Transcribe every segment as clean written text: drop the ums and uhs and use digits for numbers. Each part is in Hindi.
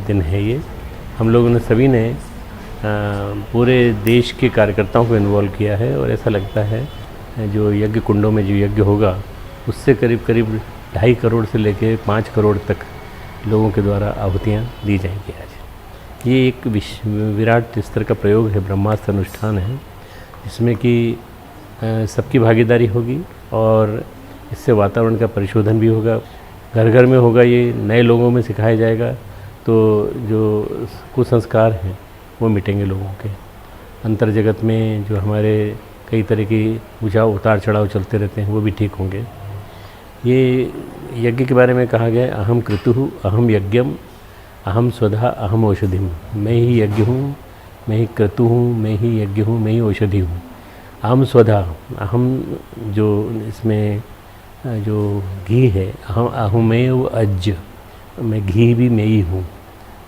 दिन है ये। हम लोगों ने सभी ने पूरे देश के कार्यकर्ताओं को इन्वॉल्व किया है और ऐसा लगता है जो यज्ञ कुंडों में जो यज्ञ होगा उससे करीब करीब 2.5 करोड़ से लेकर 5 करोड़ तक लोगों के द्वारा आहुतियाँ दी जाएंगी आज। ये एक विराट स्तर का प्रयोग है, ब्रह्मास्त्र अनुष्ठान है, जिसमें कि सबकी भागीदारी होगी और इससे वातावरण का परिशोधन भी होगा, घर घर में होगा, ये नए लोगों में सिखाया जाएगा, तो जो कुसंस्कार हैं वो मिटेंगे लोगों के। अंतर जगत में जो हमारे कई तरह की उतार चढ़ाव चलते रहते हैं वो भी ठीक होंगे। ये यज्ञ के बारे में कहा गया है, अहम क्रतुः अहम यज्ञम अहम स्वधा अहम औषधिम। मैं ही यज्ञ हूँ, मैं ही क्रतु हूँ, मैं ही यज्ञ हूँ, मैं ही औषधि हूँ। अहम स्वधा, अहम जो इसमें जो घी है, अहमेव अज्य, मैं घी भी मैं ही हूँ।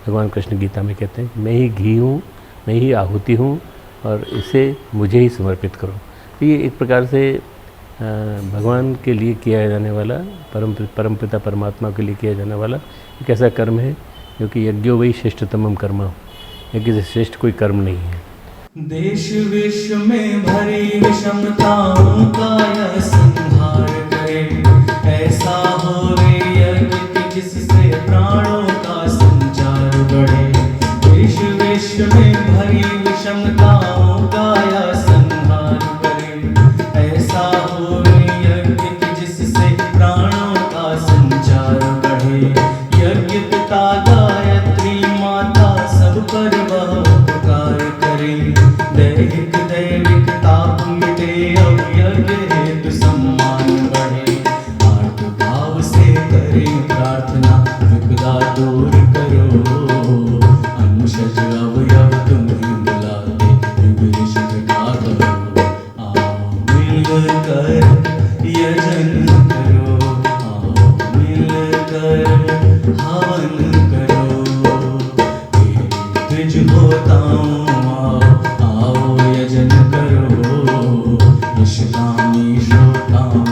भगवान कृष्ण गीता में कहते हैं मैं ही घी हूँ, मैं ही आहुति हूँ और इसे मुझे ही समर्पित करो। तो ये एक प्रकार से भगवान के लिए किया जाने वाला, परमपिता परमात्मा के लिए किया जाने वाला एक ऐसा कर्म है जो कि यज्ञो वही श्रेष्ठतमम कर्म, यज्ञ से श्रेष्ठ कोई कर्म नहीं है। देश विश्व में भरी विषमताओं का यह संहार करे, ऐसा होवे यज्ञ कि जिससे प्राणों का संचार बढ़े। देश विश्व में भरी विषमताओं का यह संहार करे, ऐसा होवे यज्ञ कि जिससे प्राणों का संचार बढ़े। यज्ञ पिता गायत्री माता सब पर वह उपकार करे, दैहिक दैविक ताप मिटे अब यज्ञ हेतु सम्मान बढ़े। आर्त भाव से करें प्रार्थना विपदा दूर करो, अनुशज अवयव तुम्हें बुलाते युग ऋषि का करो। आओ मिलकर यजन करो, आओ मिलकर हवन करो। द्विज होताओं आओ यजन करो, निष्कामी श्रोताओं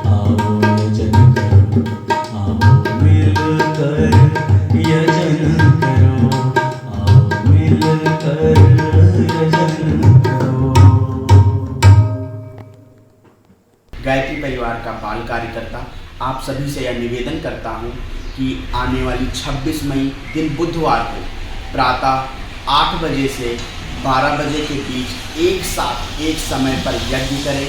आओ यजन करो। आओ मिलकर यजन करो, आओ मिलकर यजन करो। गायत्री परिवार का बाल कार्यकर्ता आप सभी से यह निवेदन करता हूँ कि आने वाली 26 मई दिन बुधवार को प्रातः 8 बजे से 12 बजे के बीच एक साथ एक समय पर यज्ञ करें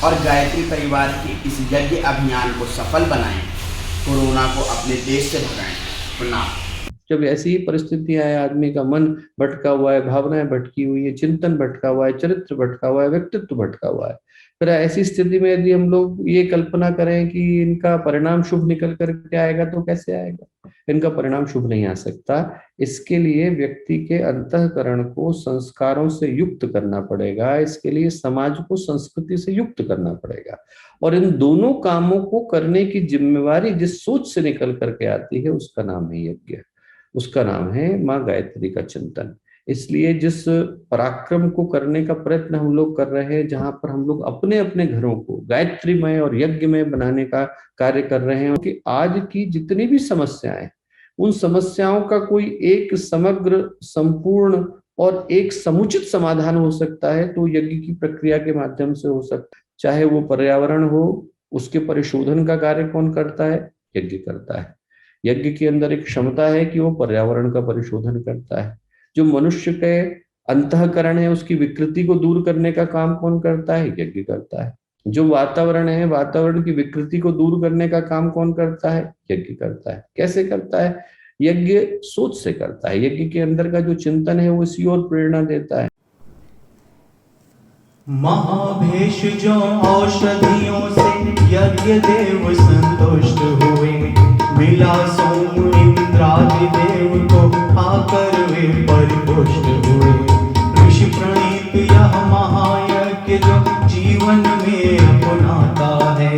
और गायत्री परिवार के इस यज्ञ अभियान को सफल बनाएं, कोरोना को अपने देश से भगाएं। प्रणाम। जब ऐसी ही परिस्थितियां है, आदमी का मन भटका हुआ है, भावनाएं भटकी हुई है, चिंतन भटका हुआ है, चरित्र भटका हुआ है, व्यक्तित्व भटका हुआ है, फिर ऐसी स्थिति में यदि हम लोग ये कल्पना करें कि इनका परिणाम शुभ निकल करके आएगा, तो कैसे आएगा? इनका परिणाम शुभ नहीं आ सकता। इसके लिए व्यक्ति के अंतःकरण को संस्कारों से युक्त करना पड़ेगा, इसके लिए समाज को संस्कृति से युक्त करना पड़ेगा, और इन दोनों कामों को करने की जिम्मेवारी जिस सोच से निकल करके आती है उसका नाम है यज्ञ, उसका नाम है माँ गायत्री का चिंतन। इसलिए जिस पराक्रम को करने का प्रयत्न हम लोग कर रहे हैं, जहां पर हम लोग अपने अपने घरों को गायत्रीमय और यज्ञमय बनाने का कार्य कर रहे हैं, कि आज की जितनी भी समस्याएं, उन समस्याओं का कोई एक समग्र, संपूर्ण और एक समुचित समाधान हो सकता है तो यज्ञ की प्रक्रिया के माध्यम से हो सकता है। चाहे वो पर्यावरण हो, उसके परिशोधन का कार्य कौन करता है? यज्ञ करता है। यज्ञ के अंदर एक क्षमता है कि वो पर्यावरण का परिशोधन करता है। जो मनुष्य के अंतःकरण है, उसकी विकृति को दूर करने का काम कौन करता है? यज्ञ करता है। जो वातावरण है, वातावरण की विकृति को दूर करने का काम कौन करता है? यज्ञ करता है। कैसे करता है? यज्ञ सोच से करता है। यज्ञ के अंदर का जो चिंतन है वो इसी ओर प्रेरणा देता है। महाभेश जो औषधियों से यज्ञ देव संतुष्ट हुए, मिला सोम इंद्रादि देव को आकर वे परिपुष्ट हुए। ऋषि प्रणीत यह महायज्ञ जो जीवन में अपनाता है,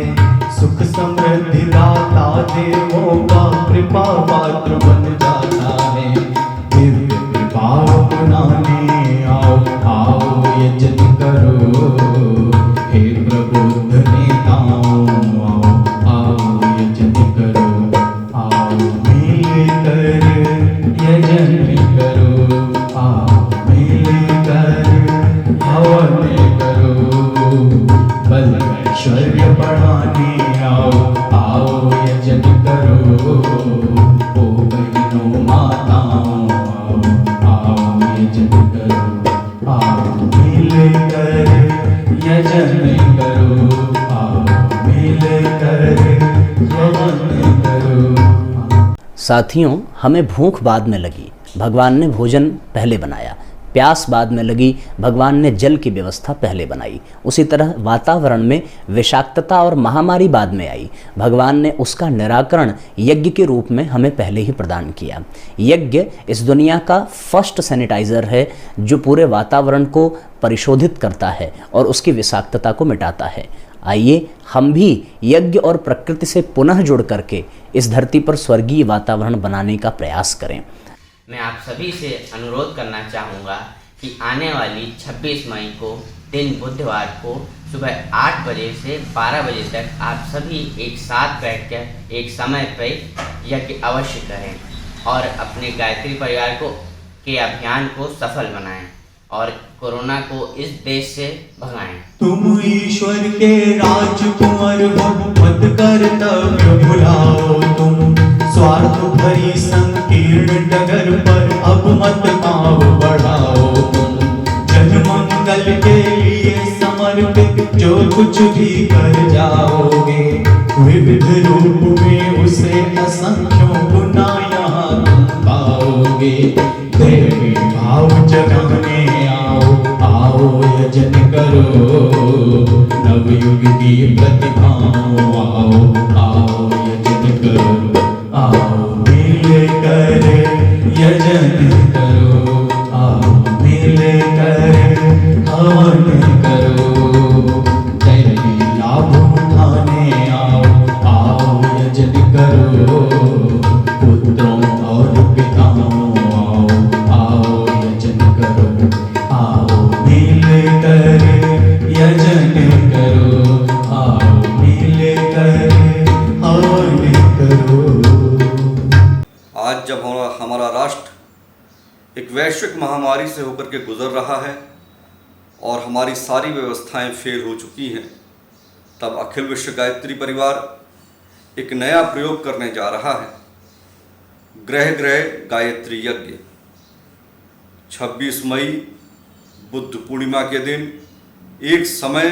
सुख समृद्धि दाता देवों का कृपा पात्र बन जाता है। दिव्य कृपा अपनाने आओ, आओ यजन करो, हे प्रबुद्ध नेताओं आओ, आओ यजन करो। आओ मिलकर साथियों, हमें भूख बाद में लगी, भगवान ने भोजन पहले बनाया। प्यास बाद में लगी, भगवान ने जल की व्यवस्था पहले बनाई। उसी तरह वातावरण में विषाक्तता और महामारी बाद में आई, भगवान ने उसका निराकरण यज्ञ के रूप में हमें पहले ही प्रदान किया। यज्ञ इस दुनिया का फर्स्ट सैनिटाइजर है जो पूरे वातावरण को परिशोधित करता है और उसकी विषाक्तता को मिटाता है। आइए हम भी यज्ञ और प्रकृति से पुनः जुड़ करके इस धरती पर स्वर्गीय वातावरण बनाने का प्रयास करें। मैं आप सभी से अनुरोध करना चाहूँगा कि आने वाली 26 मई को दिन बुधवार को सुबह 8 बजे से 12 बजे तक आप सभी एक साथ बैठकर एक समय पर यज्ञ अवश्य करें और अपने गायत्री परिवार के अभियान को सफल बनाएं और कोरोना को इस देश से भगाएं। तुम ईश्वर के राजकुमार हो, मत कर्तव्य भुलाओ तुम। स्वार्थ भरी संकीर्ण डगर पर अब मत पाँव बढ़ाओ तुम। जन मंगल के लिए समर्पित जो कुछ भी कर जाओगे, विविध रूप में उसे असंख्यों गुना यहाँ तुम पाओगे। देवी भाव जगाने आओ यजन करो, नवयुग की प्रतिभाओं आओ यजन करो। आओ मिलकर यजन करो, आओ मिलकर हवन करो। दैवी लाभ उठाने आओ यजन करो। पुत्रों और पिताओं आओ यजन करो। आओ मिलकर यजन करो, आओ मिलकर हवन करो। आज जब हमारा राष्ट्र एक वैश्विक महामारी से होकर के गुजर रहा है और हमारी सारी व्यवस्थाएं फेल हो चुकी हैं, तब अखिल विश्व गायत्री परिवार एक नया प्रयोग करने जा रहा है। ग्रह ग्रह गायत्री यज्ञ 26 मई बुद्ध पूर्णिमा के दिन एक समय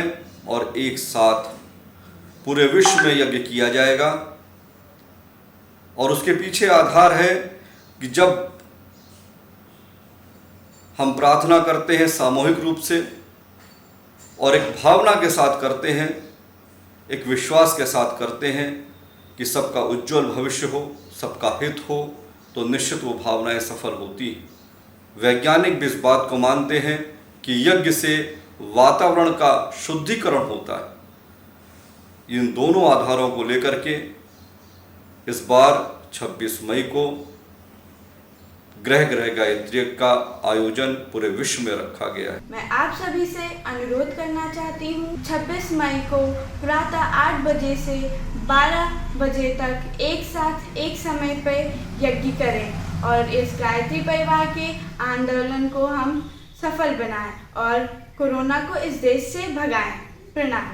और एक साथ पूरे विश्व में यज्ञ किया जाएगा। और उसके पीछे आधार है कि जब हम प्रार्थना करते हैं सामूहिक रूप से और एक भावना के साथ करते हैं, एक विश्वास के साथ करते हैं कि सबका उज्जवल भविष्य हो, सबका हित हो, तो निश्चित वो भावनाएं सफल होती हैं। वैज्ञानिक भी इस बात को मानते हैं कि यज्ञ से वातावरण का शुद्धिकरण होता है। इन दोनों आधारों को लेकर के इस बार 26 मई को ग्रह ग्रह गायत्री का आयोजन पूरे विश्व में रखा गया है। मैं आप सभी से अनुरोध करना चाहती हूँ 26 मई को प्रातः 8 बजे से 12 बजे तक एक साथ एक समय पर यज्ञ करें और इस गायत्री परिवार के आंदोलन को हम सफल बनाएं और कोरोना को इस देश से भगाएं। प्रणाम।